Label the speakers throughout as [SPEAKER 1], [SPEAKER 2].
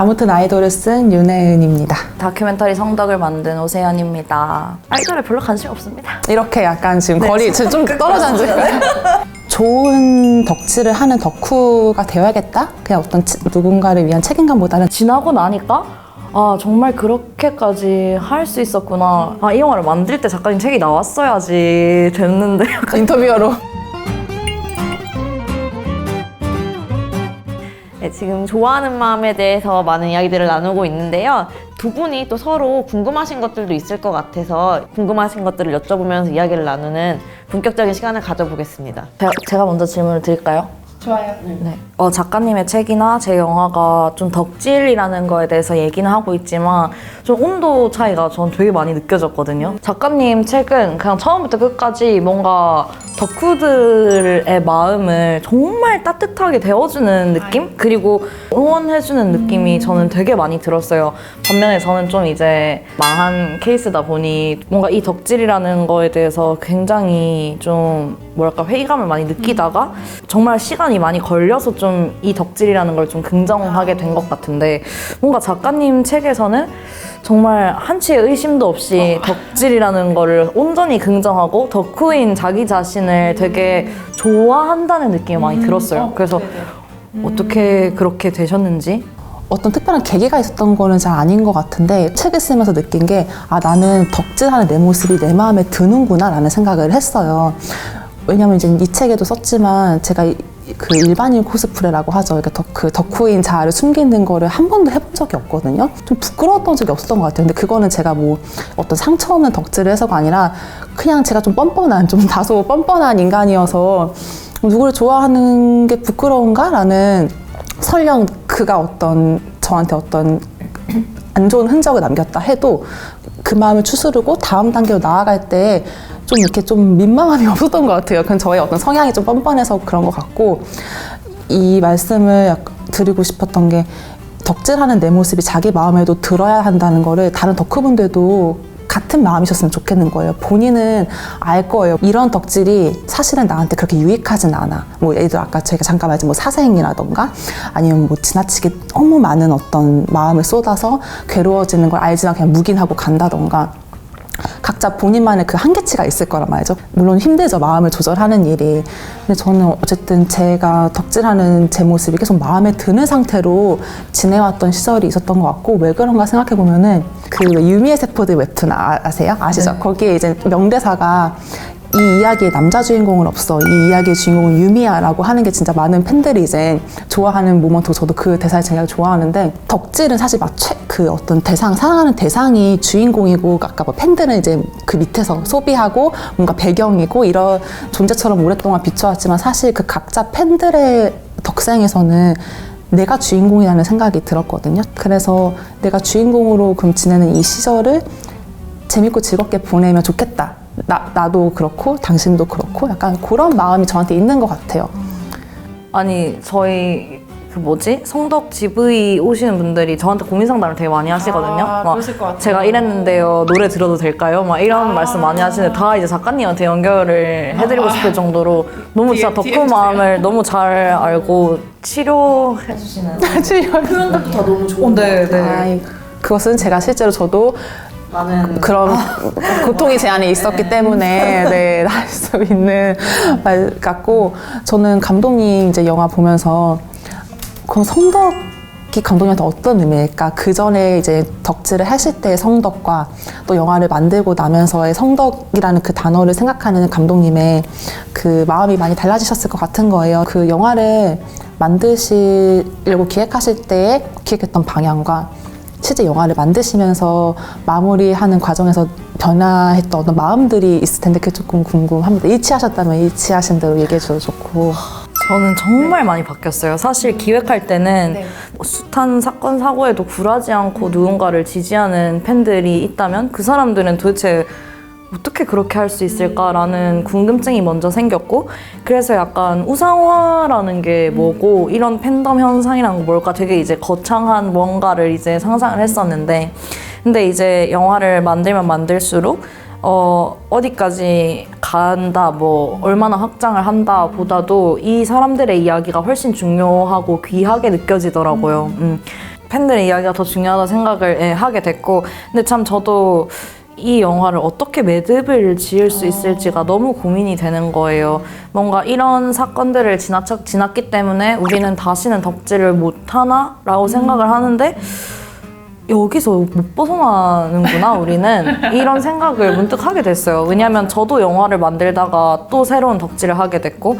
[SPEAKER 1] 아무튼 아이돌을 쓴 윤혜은입니다.
[SPEAKER 2] 다큐멘터리 성덕을 만든 오세연입니다. 아이돌에 별로 관심 없습니다.
[SPEAKER 1] 이렇게 약간 지금 거리 좀 떨어져 앉으니까 좋은 덕질을 하는 덕후가 되어야겠다? 그냥 어떤 누군가를 위한 책임감보다는
[SPEAKER 2] 지나고 나니까 아 정말 그렇게까지 할 수 있었구나. 아 이 영화를 만들 때 작가님 책이 나왔어야지 됐는데
[SPEAKER 1] 인터뷰어로
[SPEAKER 3] 네, 지금 좋아하는 마음에 대해서 많은 이야기들을 나누고 있는데요. 두 분이 또 서로 궁금하신 것들도 있을 것 같아서 궁금하신 것들을 여쭤보면서 이야기를 나누는 본격적인 시간을 가져보겠습니다.
[SPEAKER 2] 제가 먼저 질문을 드릴까요?
[SPEAKER 1] 좋아요.
[SPEAKER 2] 네. 작가님의 책이나 제 영화가 좀 덕질이라는 거에 대해서 얘기는 하고 있지만 좀 온도 차이가 전 되게 많이 느껴졌거든요. 작가님 책은 그냥 처음부터 끝까지 뭔가 덕후들의 마음을 정말 따뜻하게 데워주는 느낌? 그리고 응원해주는 느낌이 저는 되게 많이 들었어요. 반면에 저는 좀 이제 망한 케이스다 보니 뭔가 이 덕질이라는 거에 대해서 굉장히 좀 뭐랄까 회의감을 많이 느끼다가 정말 시간이 많이 걸려서 좀 이 덕질이라는 걸 좀 긍정하게 된 것 같은데 뭔가 작가님 책에서는 정말 한치의 의심도 없이 덕질이라는 거를 온전히 긍정하고 덕후인 자기 자신을 되게 좋아한다는 느낌이 많이 들었어요. 그래서 어떻게 그렇게 되셨는지?
[SPEAKER 1] 어떤 특별한 계기가 있었던 거는 잘 아닌 것 같은데 책을 쓰면서 느낀 게 나는 덕질하는 내 모습이 내 마음에 드는구나 라는 생각을 했어요. 왜냐면 이제 이 책에도 썼지만 제가 그 일반인 코스프레라고 하죠. 그러니까 그 덕후인 자아를 숨기는 거를 한 번도 해본 적이 없거든요. 좀 부끄러웠던 적이 없었던 것 같아요. 근데 그거는 제가 뭐 어떤 상처 없는 덕질을 해서가 아니라 그냥 제가 좀 다소 뻔뻔한 인간이어서 누구를 좋아하는 게 부끄러운가? 라는 설령 그가 저한테 어떤 안 좋은 흔적을 남겼다 해도 그 마음을 추스르고 다음 단계로 나아갈 때 좀 이렇게 좀 민망함이 없었던 것 같아요. 그건 저의 어떤 성향이 좀 뻔뻔해서 그런 것 같고 이 말씀을 드리고 싶었던 게 덕질하는 내 모습이 자기 마음에도 들어야 한다는 거를 다른 덕후분들도 같은 마음이셨으면 좋겠는 거예요. 본인은 알 거예요. 이런 덕질이 사실은 나한테 그렇게 유익하진 않아. 뭐 예를 들어 아까 제가 잠깐 말했지만 뭐 사생이라던가 아니면 뭐 지나치게 너무 많은 어떤 마음을 쏟아서 괴로워지는 걸 알지만 그냥 묵인하고 간다던가 각자 본인만의 그 한계치가 있을 거란 말이죠. 물론 힘들죠. 마음을 조절하는 일이. 근데 저는 어쨌든 제가 덕질하는 제 모습이 계속 마음에 드는 상태로 지내왔던 시절이 있었던 것 같고 왜 그런가 생각해보면은 그 유미의 세포들 웹툰 아세요? 아시죠?
[SPEAKER 2] 네.
[SPEAKER 1] 거기에 이제 명대사가 이 이야기의 남자 주인공은 없어. 이 이야기의 주인공은 유미야 라고 하는 게 진짜 많은 팬들이 이제 좋아하는 모먼트고 저도 그 대사를 제가 좋아하는데 덕질은 사실 막 그 어떤 사랑하는 대상이 주인공이고 아까 뭐 팬들은 이제 그 밑에서 소비하고 뭔가 배경이고 이런 존재처럼 오랫동안 비춰왔지만 사실 그 각자 팬들의 덕생에서는 내가 주인공이라는 생각이 들었거든요. 그래서 내가 주인공으로 그럼 지내는 이 시절을 재밌고 즐겁게 보내면 좋겠다. 나도 그렇고 당신도 그렇고 약간 그런 마음이 저한테 있는 것 같아요.
[SPEAKER 2] 아니 저희 성덕 GV 오시는 분들이 저한테 고민 상담을 되게 많이 하시거든요. 막
[SPEAKER 1] 그러실 것 같아요.
[SPEAKER 2] 제가 이랬는데요. 노래 들어도 될까요? 막 이런 말씀 많이 하시는데 다 이제 작가님한테 연결을 해드리고 싶을 정도로 너무 진짜 덕후 마음을 너무 잘 알고 치료해 주시는 표현들도 다 너무 좋은데. 네.
[SPEAKER 1] 그것은 제가 실제로 저도
[SPEAKER 2] 많은
[SPEAKER 1] 그런 고통이 제 안에 있었기 때문에 할 수 있는 말 같고 저는 감독님 이제 영화 보면서 그럼 성덕이 감독님한테 어떤 의미일까? 그 전에 이제 덕질을 하실 때의 성덕과 또 영화를 만들고 나면서의 성덕이라는 그 단어를 생각하는 감독님의 그 마음이 많이 달라지셨을 것 같은 거예요. 그 영화를 만드시려고 기획하실 때에 기획했던 방향과 실제 영화를 만드시면서 마무리하는 과정에서 변화했던 어떤 마음들이 있을 텐데 그게 조금 궁금합니다. 일치하셨다면 일치하신 대로 얘기해 주셔도 좋고.
[SPEAKER 2] 저는 정말 많이 바뀌었어요. 사실 기획할 때는 숱한 사건 사고에도 굴하지 않고 누군가를 지지하는 팬들이 있다면 그 사람들은 도대체 어떻게 그렇게 할 수 있을까라는 궁금증이 먼저 생겼고 그래서 약간 우상화라는 게 뭐고 이런 팬덤 현상이란 건 뭘까 되게 이제 거창한 뭔가를 이제 상상을 했었는데 근데 이제 영화를 만들면 만들수록 어디까지 간다, 뭐 얼마나 확장을 한다 보다도 이 사람들의 이야기가 훨씬 중요하고 귀하게 느껴지더라고요. 팬들의 이야기가 더 중요하다 생각을 하게 됐고, 근데 참 저도 이 영화를 어떻게 매듭을 지을 수 있을지가 너무 고민이 되는 거예요. 뭔가 이런 사건들을 지났기 때문에 우리는 다시는 덕질을 못하나? 라고 생각을 하는데 여기서 못 벗어나는구나 우리는 이런 생각을 문득 하게 됐어요. 왜냐하면 저도 영화를 만들다가 또 새로운 덕질을 하게 됐고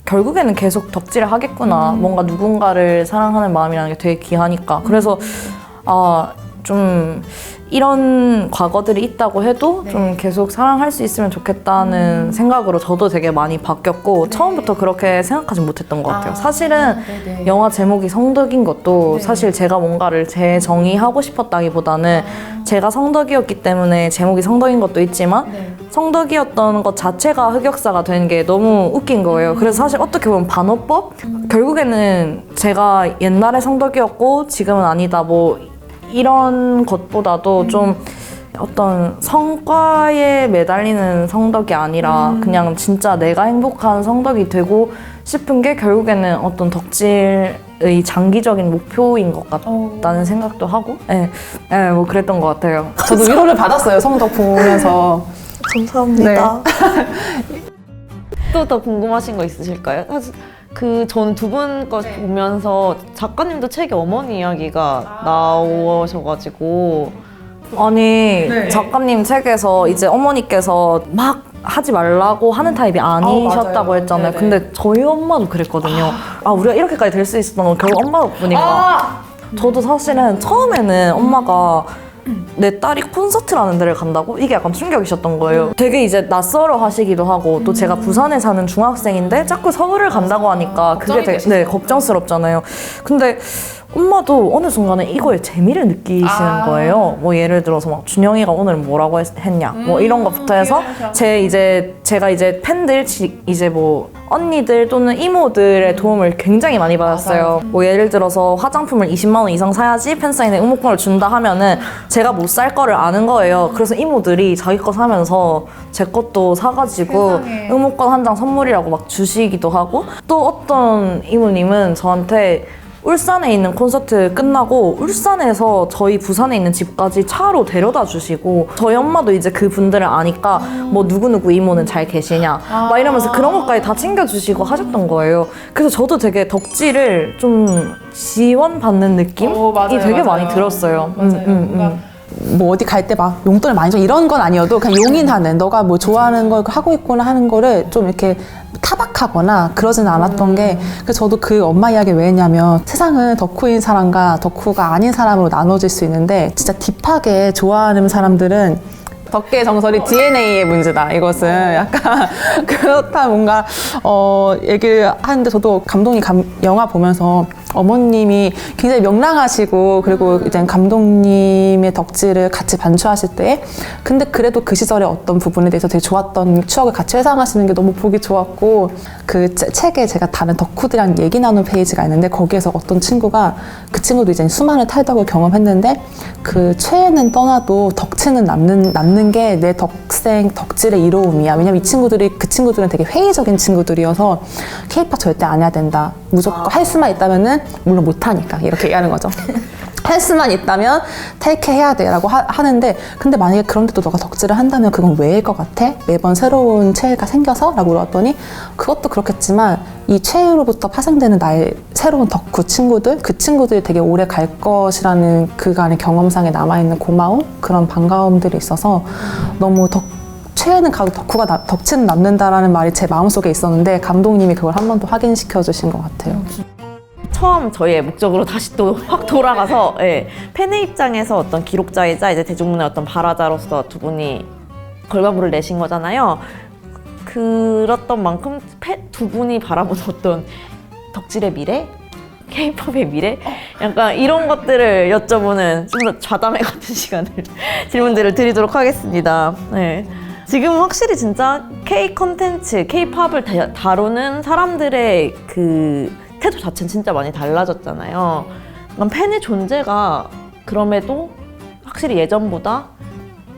[SPEAKER 2] 결국에는 계속 덕질을 하겠구나. 뭔가 누군가를 사랑하는 마음이라는 게 되게 귀하니까. 그래서 좀 이런 과거들이 있다고 해도 좀 계속 사랑할 수 있으면 좋겠다는 생각으로 저도 되게 많이 바뀌었고 처음부터 그렇게 생각하지 못했던 것 같아요. 사실은 영화 제목이 성덕인 것도 사실 제가 뭔가를 재정의하고 싶었다기보다는 제가 성덕이었기 때문에 제목이 성덕인 것도 있지만 성덕이었던 것 자체가 흑역사가 된 게 너무 웃긴 거예요. 그래서 사실 어떻게 보면 반어법? 결국에는 제가 옛날에 성덕이었고 지금은 아니다 뭐 이런 것보다도 좀 어떤 성과에 매달리는 성덕이 아니라 그냥 진짜 내가 행복한 성덕이 되고 싶은 게 결국에는 어떤 덕질의 장기적인 목표인 것 같다는 생각도 하고 뭐 그랬던 것 같아요.
[SPEAKER 1] 저도 위로를 받았어요. 성덕 보면서.
[SPEAKER 2] 감사합니다.
[SPEAKER 3] 또 더 궁금하신 거 있으실까요? 사실 전 두 분 거 보면서 작가님도 책에 어머니 이야기가 나오셔가지고
[SPEAKER 2] 아니 작가님 책에서 이제 어머니께서 막 하지 말라고 하는 타입이 아니셨다고
[SPEAKER 1] 맞아요.
[SPEAKER 2] 했잖아요.
[SPEAKER 1] 네네.
[SPEAKER 2] 근데 저희 엄마도 그랬거든요. 우리가 이렇게까지 될 수 있었던 건 결국 엄마 덕분인가. 저도 사실은 처음에는 엄마가 내 딸이 콘서트라는 데를 간다고? 이게 약간 충격이셨던 거예요. 되게 이제 낯설어 하시기도 하고 또 제가 부산에 사는 중학생인데 자꾸 서울을 간다고 하니까 그게 되게 걱정스럽잖아요. 근데 엄마도 어느 순간에 이거에 재미를 느끼시는 거예요. 뭐 예를 들어서 막 준영이가 오늘 뭐라고 했냐 뭐 이런 것부터 해서 제가 이제 팬들 이제 뭐 언니들 또는 이모들의 도움을 굉장히 많이 받았어요. 뭐 예를 들어서 화장품을 20만 원 이상 사야지 팬사인회 응모권을 준다 하면은 제가 못 살 거를 아는 거예요. 그래서 이모들이 자기 거 사면서 제 것도 사가지고 응모권 한 장 선물이라고 막 주시기도 하고 또 어떤 이모님은 저한테 울산에 있는 콘서트 끝나고 울산에서 저희 부산에 있는 집까지 차로 데려다 주시고 저희 엄마도 이제 그 분들을 아니까 뭐 누구누구 이모는 잘 계시냐 막 이러면서 그런 것까지 다 챙겨주시고 하셨던 거예요. 그래서 저도 되게 덕질을 좀 지원받는 느낌이 되게 많이 들었어요.
[SPEAKER 1] 뭐 어디 갈 때 막 용돈을 많이 줘 이런 건 아니어도 그냥 용인하는 너가 뭐 좋아하는 걸 하고 있구나 하는 거를 좀 이렇게 타박하거나 그러진 않았던 게 그래서 저도 그 엄마 이야기 왜 했냐면 세상은 덕후인 사람과 덕후가 아닌 사람으로 나눠질 수 있는데 진짜 딥하게 좋아하는 사람들은 덕계의 정설이 DNA의 문제다. 이것은 약간 그렇다 뭔가 얘기를 하는데 저도 감독님 영화 보면서 어머님이 굉장히 명랑하시고 그리고 이제 감독님의 덕질을 같이 반추하실 때 근데 그래도 그 시절의 어떤 부분에 대해서 되게 좋았던 추억을 같이 회상하시는 게 너무 보기 좋았고 그 책에 제가 다른 덕후들이랑 얘기 나눈 페이지가 있는데 거기에서 어떤 친구가 그 친구도 이제 수많은 탈덕을 경험했는데 그 최애는 떠나도 덕치는 남는 게 내 덕질의 이로움이야. 왜냐면 이 친구들이 그 친구들은 되게 회의적인 친구들이어서 K-pop 절대 안 해야 된다. 무조건 할 수만 있다면은 물론 못 하니까 이렇게 얘기하는 거죠. 할 수만 있다면 탈퇴해야 돼 라고 하는데 근데 만약에 그런데도 너가 덕질을 한다면 그건 왜일 것 같아? 매번 새로운 최애가 생겨서? 라고 물어봤더니 그것도 그렇겠지만 이 최애로부터 파생되는 나의 새로운 덕후 친구들 그 친구들이 되게 오래 갈 것이라는 그간의 경험상에 남아있는 고마움? 그런 반가움들이 있어서 너무 최애는 가도 덕치는 남는다라는 말이 제 마음속에 있었는데 감독님이 그걸 한 번 더 확인시켜 주신 것 같아요.
[SPEAKER 3] 처음 저희의 목적으로 다시 또 확 돌아가서 팬의 입장에서 어떤 기록자이자 이제 대중문화의 어떤 발화자로서 두 분이 결과물을 내신 거잖아요. 그렇던 만큼 두 분이 바라보는 어떤 덕질의 미래? K-팝의 미래? 약간 이런 것들을 여쭤보는 좀 더 좌담회 같은 시간을 질문들을 드리도록 하겠습니다. 지금 확실히 진짜 K 컨텐츠, K-팝을 다루는 사람들의 그 태도 자체는 진짜 많이 달라졌잖아요. 그러니까 팬의 존재가 그럼에도 확실히 예전보다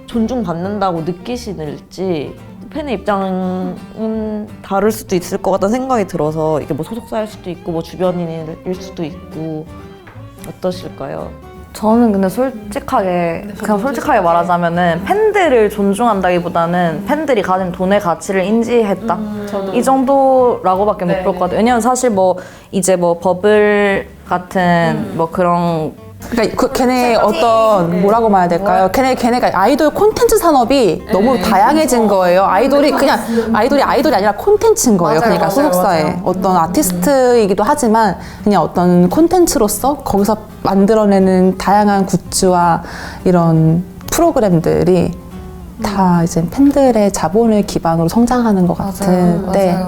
[SPEAKER 3] 존중받는다고 느끼시는지 팬의 입장은 다를 수도 있을 것 같다는 생각이 들어서 이게 뭐 소속사일 수도 있고 뭐 주변인일 수도 있고 어떠실까요?
[SPEAKER 2] 저는 근데 그냥 솔직하게 말하자면은 팬들을 존중한다기보다는 팬들이 가진 돈의 가치를 인지했다. 이 정도라고밖에 못 볼 것 같아요. 왜냐면 사실 뭐 이제 뭐 버블 같은 뭐 그런
[SPEAKER 1] 그러니까 걔네 어떤 뭐라고 말해야 될까요? 걔네가 아이돌 콘텐츠 산업이 너무 다양해진 거예요. 아이돌이 아이돌이 아니라 콘텐츠인 거예요.
[SPEAKER 2] 맞아요,
[SPEAKER 1] 그러니까
[SPEAKER 2] 맞아요,
[SPEAKER 1] 소속사에
[SPEAKER 2] 맞아요.
[SPEAKER 1] 어떤 아티스트이기도 하지만 그냥 어떤 콘텐츠로서 거기서 만들어내는 다양한 굿즈와 이런 프로그램들이 다 이제 팬들의 자본을 기반으로 성장하는 것 같은데.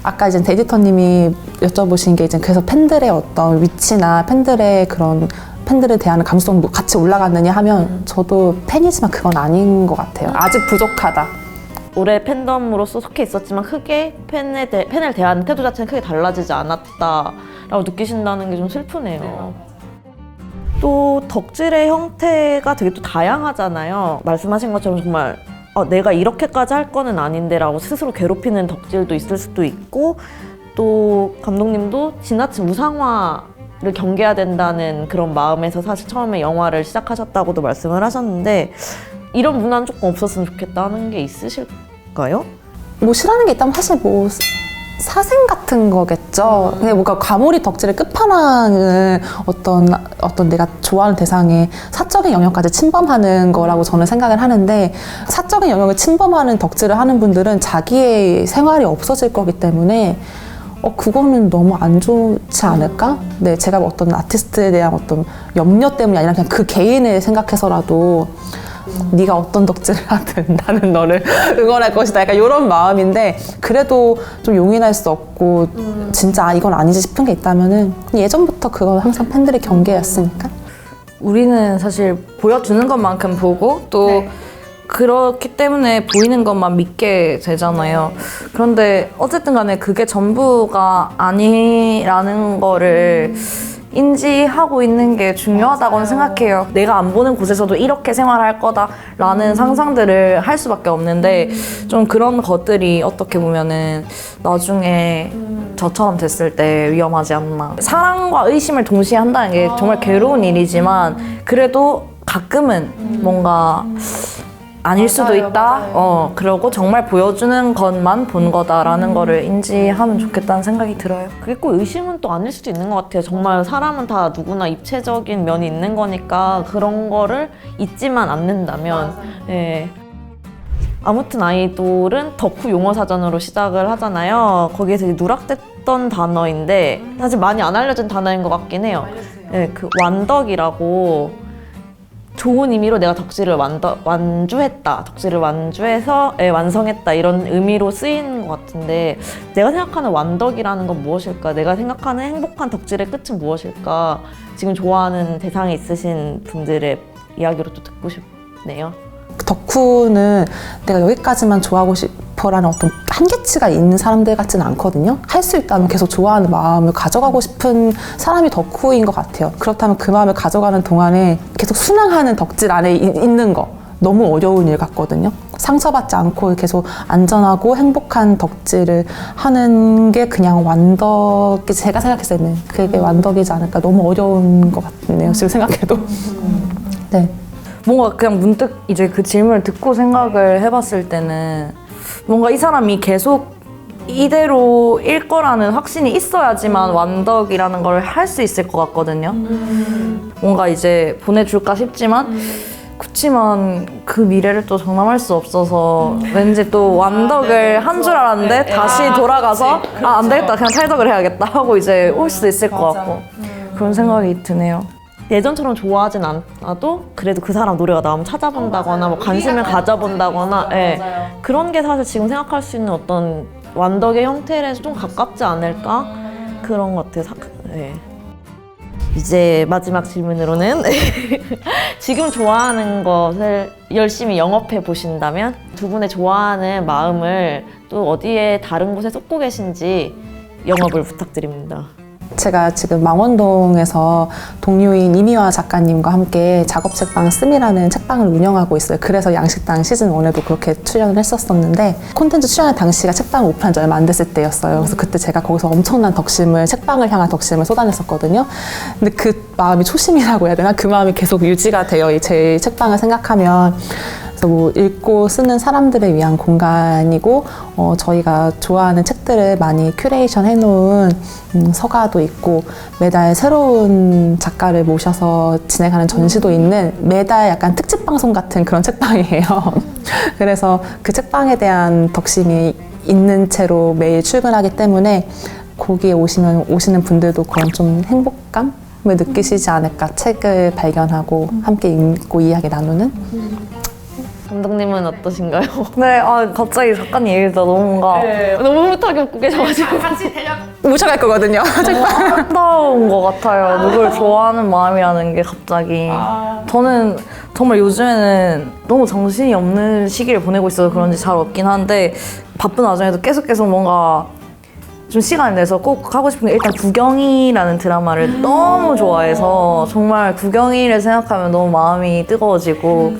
[SPEAKER 1] 아까 이제 에디터님이 여쭤보신 게 이제 그래서 팬들의 어떤 위치나 팬들에 대한 감수성도 같이 올라갔느냐 하면 저도 팬이지만 그건 아닌 것 같아요. 아직 부족하다.
[SPEAKER 3] 올해 팬덤으로서 속해 있었지만 크게 팬을 대하는 태도 자체는 크게 달라지지 않았다라고 느끼신다는 게 좀 슬프네요. 또 덕질의 형태가 되게 또 다양하잖아요. 말씀하신 것처럼 정말 내가 이렇게까지 할 거는 아닌데 라고 스스로 괴롭히는 덕질도 있을 수도 있고, 또 감독님도 지나친 무상화를 경계해야 된다는 그런 마음에서 사실 처음에 영화를 시작하셨다고도 말씀을 하셨는데, 이런 문화는 조금 없었으면 좋겠다는 게 있으실까요?
[SPEAKER 1] 뭐 싫어하는 게 있다면 사실 뭐 사생 같은 거겠죠. 근데 뭔가 과몰입 덕질의 끝판왕은 어떤 내가 좋아하는 대상의 사적인 영역까지 침범하는 거라고 저는 생각을 하는데, 사적인 영역을 침범하는 덕질을 하는 분들은 자기의 생활이 없어질 거기 때문에 그거는 너무 안 좋지 않을까? 네, 제가 어떤 아티스트에 대한 어떤 염려 때문이 아니라 그냥 그 개인을 생각해서라도 네가 어떤 덕질을 하든 나는 너를 응원할 것이다. 약간 이런 마음인데, 그래도 좀 용인할 수 없고 진짜 이건 아니지 싶은 게 있다면은 예전부터 그건 항상 팬들의 경계였으니까.
[SPEAKER 2] 우리는 사실 보여주는 것만큼 보고 또 그렇기 때문에 보이는 것만 믿게 되잖아요. 그런데 어쨌든 간에 그게 전부가 아니라는 거를 인지하고 있는 게 중요하다고는 생각해요. 내가 안 보는 곳에서도 이렇게 생활할 거다라는 상상들을 할 수밖에 없는데, 좀 그런 것들이 어떻게 보면은 나중에 저처럼 됐을 때 위험하지 않나. 사랑과 의심을 동시에 한다는 게 정말 괴로운 일이지만 그래도 가끔은 뭔가 아닐 수도 있다. 그러고 정말 보여주는 것만 본 거다라는 거를 인지하면 좋겠다는 생각이 들어요.
[SPEAKER 3] 그게 꼭 의심은 또 아닐 수도 있는 것 같아요. 정말 사람은 다 누구나 입체적인 면이 있는 거니까 그런 거를 잊지만 않는다면. 예. 아무튼 아이돌은 덕후 용어사전으로 시작을 하잖아요. 거기에서 이제 누락됐던 단어인데 사실 많이 안 알려진 단어인 것 같긴 해요. 예, 그 완덕이라고, 좋은 의미로 내가 덕질을 완주했다, 덕질을 완주해서 완성했다, 이런 의미로 쓰이는 것 같은데, 내가 생각하는 완덕이라는 건 무엇일까? 내가 생각하는 행복한 덕질의 끝은 무엇일까? 지금 좋아하는 대상이 있으신 분들의 이야기로 또 듣고 싶네요.
[SPEAKER 1] 덕후는 내가 여기까지만 좋아하고 싶어라는 어떤 한계치가 있는 사람들 같지는 않거든요. 할 수 있다면 계속 좋아하는 마음을 가져가고 싶은 사람이 덕후인 것 같아요. 그렇다면 그 마음을 가져가는 동안에 계속 순항하는 덕질 안에 있는 거 너무 어려운 일 같거든요. 상처받지 않고 계속 안전하고 행복한 덕질을 하는 게 그냥 완덕이, 제가 생각했을 때는 그게 완덕이지 않을까. 너무 어려운 것 같네요, 지금 생각해도. 네.
[SPEAKER 2] 뭔가 그냥 문득 이제 그 질문을 듣고 생각을 해봤을 때는 뭔가 이 사람이 계속 이대로일 거라는 확신이 있어야지만 완덕이라는 걸 할 수 있을 것 같거든요. 뭔가 이제 보내줄까 싶지만 그치만 그 미래를 또 장담할 수 없어서 왠지 또 완덕을 한 줄 알았는데 다시 돌아가서 안 되겠다, 그냥 탈덕을 해야겠다 하고 이제 올 수도 있을 것 같고, 그런 생각이 드네요.
[SPEAKER 3] 예전처럼 좋아하진 않아도 그래도 그 사람 노래가 나오면 찾아본다거나 뭐 관심을 가져본다거나, 그런 게 사실 지금 생각할 수 있는 어떤 완덕의 형태에 좀 가깝지 않을까? 그런 것 같아요. 이제 마지막 질문으로는 지금 좋아하는 것을 열심히 영업해 보신다면 두 분의 좋아하는 마음을 또 어디에 다른 곳에 쏟고 계신지 영업을 부탁드립니다.
[SPEAKER 1] 제가 지금 망원동에서 동료인 이미화 작가님과 함께 작업 책방 씀이라는 책방을 운영하고 있어요. 그래서 양식당 시즌 1에도 그렇게 출연을 했었었는데 콘텐츠 출연할 당시가 책방을 오픈한 지 얼마 안 됐을 때였어요. 그래서 그때 제가 거기서 엄청난 덕심을, 책방을 향한 덕심을 쏟아냈었거든요. 근데 그 마음이 초심이라고 해야 되나? 그 마음이 계속 유지가 돼요. 제 책방을 생각하면. 그래서 뭐 읽고 쓰는 사람들을 위한 공간이고 저희가 좋아하는 책들을 많이 큐레이션 해놓은 서가도 있고 매달 새로운 작가를 모셔서 진행하는 전시도 있는 매달 약간 특집 방송 같은 그런 책방이에요. 그래서 그 책방에 대한 덕심이 있는 채로 매일 출근하기 때문에 거기에 오시는 분들도 그런 좀 행복감을 느끼시지 않을까. 책을 발견하고 함께 읽고 이야기 나누는.
[SPEAKER 3] 감독님은 어떠신가요?
[SPEAKER 2] 네, 갑자기 작가님 얘기 듣다 너무 뭔가
[SPEAKER 3] 너무 흐뭇하게 웃고 계셔가지고
[SPEAKER 1] 모셔갈 거거든요.
[SPEAKER 2] 아름다운 것 같아요. 누굴 좋아하는 마음이라는 게 갑자기. 저는 정말 요즘에는 너무 정신이 없는 시기를 보내고 있어서 그런지 잘 없긴 한데 바쁜 와중에도 계속 뭔가 좀 시간을 내서 꼭 하고 싶은 게 일단 구경이라는 드라마를 너무 좋아해서 정말 구경이를 생각하면 너무 마음이 뜨거워지고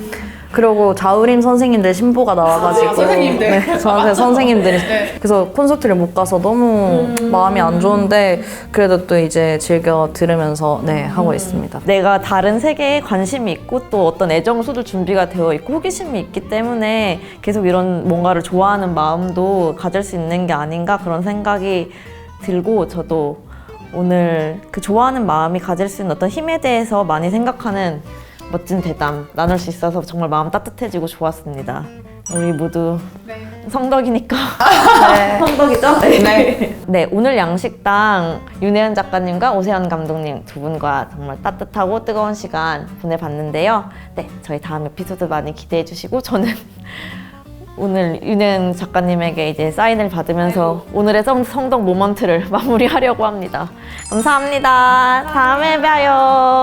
[SPEAKER 2] 그리고 자우림 선생님들 신보가 나와가지고 네, 저한테 선생님들이 그래서 콘서트를 못 가서 너무 마음이 안 좋은데 그래도 또 이제 즐겨 들으면서 하고 있습니다.
[SPEAKER 3] 내가 다른 세계에 관심이 있고 또 어떤 애정을 쏟을 준비가 되어 있고 호기심이 있기 때문에 계속 이런 뭔가를 좋아하는 마음도 가질 수 있는 게 아닌가 그런 생각이 들고 저도 오늘 그 좋아하는 마음이 가질 수 있는 어떤 힘에 대해서 많이 생각하는 멋진 대담 나눌 수 있어서 정말 마음 따뜻해지고 좋았습니다. 우리 모두 성덕이니까.
[SPEAKER 2] 네.
[SPEAKER 3] 성덕이죠? 네, 오늘 양식당 윤혜연 작가님과 오세현 감독님 두 분과 정말 따뜻하고 뜨거운 시간 보내봤는데요. 네, 저희 다음 에피소드 많이 기대해 주시고 저는 오늘 윤혜연 작가님에게 이제 사인을 받으면서 오늘의 성덕 모먼트를 마무리하려고 합니다. 감사합니다. 다음에 봬요.